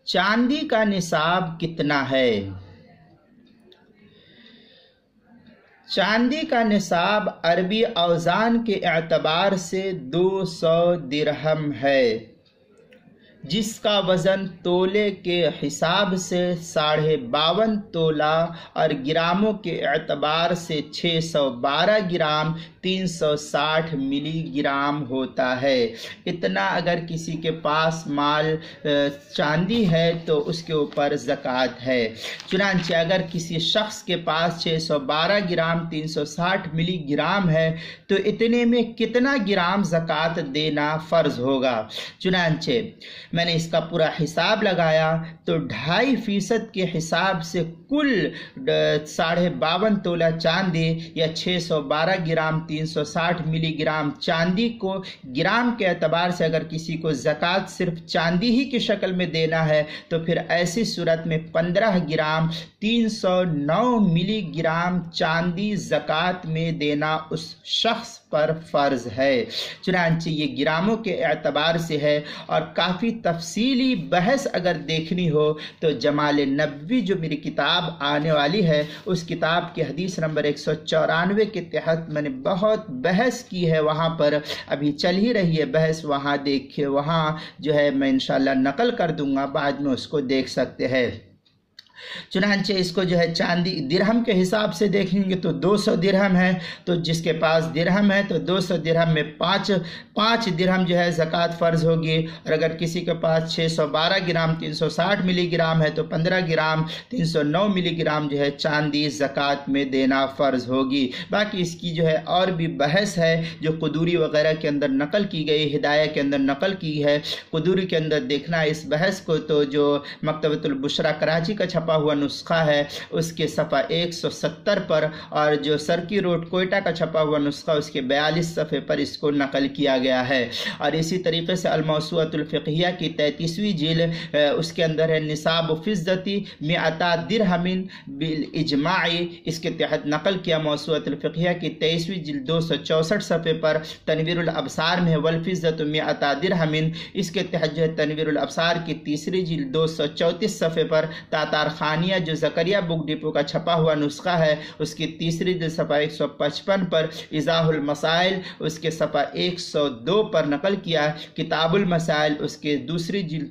चांदी का निसाब कितना है? चांदी का निसाब अरबी औज़ान के एतबार से 200 दिरहम है, जिसका वज़न तोले के हिसाब से 52.5 तोला और ग्रामों के एतबार से 612 ग्राम 360 मिलीग्राम होता है। इतना अगर किसी के पास माल चांदी है तो उसके ऊपर ज़कात है। चुनांचे अगर किसी शख्स के पास 612 ग्राम 360 मिलीग्राम है तो इतने में कितना ग्राम ज़कात देना फ़र्ज़ होगा? चुनांचे मैंने इसका पूरा हिसाब लगाया तो 2.5% के हिसाब से कुल 52.5 तोला चांदी या 612 ग्राम 360 मिलीग्राम चांदी को ग्राम के एतबार से अगर किसी को ज़कात सिर्फ चांदी ही की शक्ल में देना है तो फिर ऐसी सूरत में 15 ग्राम 309 मिलीग्राम चांदी ज़कात में देना उस शख्स पर फ़र्ज़ है। चुनांचे ये ग्रामों के एतबार से है और काफ़ी तफसीली बहस अगर देखनी हो तो जमाल नबवी जो मेरी किताब आने वाली है उस किताब की हदीस नंबर 194 के तहत मैंने बहुत बहस की है, वहाँ पर अभी चल ही रही है बहस, वहाँ देखिए, वहाँ जो है मैं इंशाल्लाह नकल कर दूंगा, बाद में उसको देख सकते हैं। चुनांचे इसको जो है चांदी दिरहम के हिसाब से देखेंगे तो 200 दिरहम है, तो जिसके पास दिरहम है तो 200 दिरहम में 5 दिरहम जो है ज़कात फ़र्ज़ होगी, और अगर किसी के पास 612 ग्राम 360 मिलीग्राम है तो 15 ग्राम 309 मिलीग्राम जो है चांदी ज़कात में देना फ़र्ज़ होगी। बाकी इसकी जो है और भी बहस है जो कुदूरी वगैरह के अंदर नकल की गई, हिदाया के अंदर नकल की है, कुदूरी के अंदर देखना इस बहस को तो जो मकतबतुल बुशरा कराची का छपा हुआ नुस्खा है उसके सफ़ा 170 पर, और जो सरकी रोड कोयटा का छपा हुआ नुस्खा उसके 42 सफ़े पर इसको नकल किया गया है। और इसी तरीके से अल-मौसूअतुल फ़िक़हिया की 33वीं जिल्द उसके अंदर है निसाब फ़िज़्ज़ती मिअता दिरहमिन बिल इजमाई, इसके तहत नकल किया मौसूअतुल फ़िक़हिया की 23वीं जिल्द 264 सफ़े पर। तनवीरुल अब्सार में है वल फ़िज़्ज़तु मिअता दिरहमिन, इसके तहत जो है तनवीरुल अब्सार की 3री जिल्द 234 सफ़े पर। तातार खानिया जो ज़करिया बुक डिपो का छपा हुआ नुस्खा है उसकी 3री जिल्द सफ़ा 155 पर। इज़ाहुल मसाइल उसके सफ़ा 102 पर नकल किया। किताबुल मसाइल उसके 2री जिल्द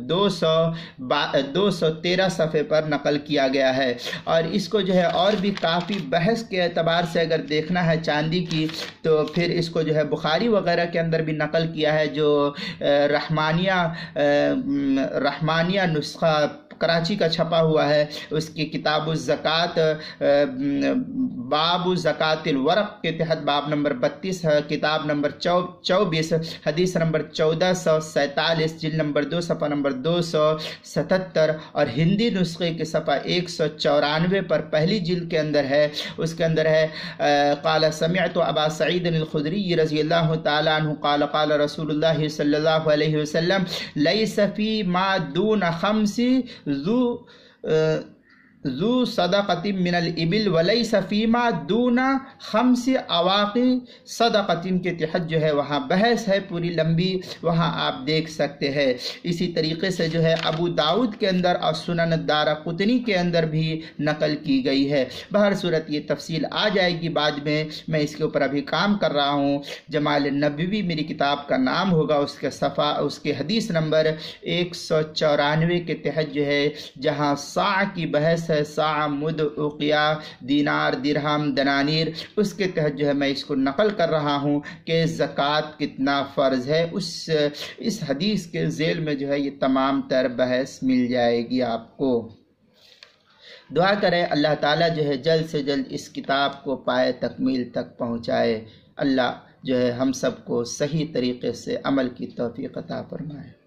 213 सफ़े पर नकल किया गया है। और इसको जो है और भी काफ़ी बहस के एतबार से अगर देखना है चांदी की तो फिर इसको जो है बुखारी वगैरह के अंदर भी नकल किया है, जो रहमानिया नुस्खा कराची का छपा हुआ है उसकी किताबु ज़कात बाबु ज़कातिल वरक़ के तहत बाब नंबर 32 है, किताब नंबर 24 हदीस नंबर 1447 जिल्द नंबर 2 सफ़ा नंबर 277, और हिंदी नुस्खे के सफ़ा 194 पर पहली जिल्द के अंदर है। उसके अंदर है क़ाल समिअतु अबा सईद अल-खुदरी रज़ियल्लाहु तआला अन्हु क़ाल क़ाल रसूलुल्लाह सल्लल्लाहु अलैहि वसल्लम लैस फ़ी मा दून खम्सी ज़ू सदक़तिन मिनल इबिल वलैस फ़ीमा दूना खम्सी अवाक़ि सदक़तिन के तहत जो है वहाँ बहस है पूरी लंबी, वहाँ आप देख सकते हैं। इसी तरीके से जो है अबू दाऊद के अंदर और सुनन दारक़ुतनी के अंदर भी नकल की गई है। बहर सूरत ये तफसील आ जाएगी बाद में, मैं इसके ऊपर अभी काम कर रहा हूँ। जमाल नबवी मेरी किताब का नाम होगा, उसके सफ़ा उसके हदीस नंबर 194 के तहत जो है जहाँ सा की बहस सा मुद उकिया दीनार दिरहम दनानीर, उसके तहत जो है मैं इसको नकल कर रहा हूँ कि ज़कात कितना फ़र्ज़ है। इस हदीस के ज़ेल में जो है ये तमाम तर बहस मिल जाएगी आपको। दुआ करें अल्लाह ताला जो है जल्द से जल्द इस किताब को पाए तकमील तक पहुँचाए। अल्लाह जो है हम सबको सही तरीक़े से अमल की तौफ़ीक़ अता फरमाए।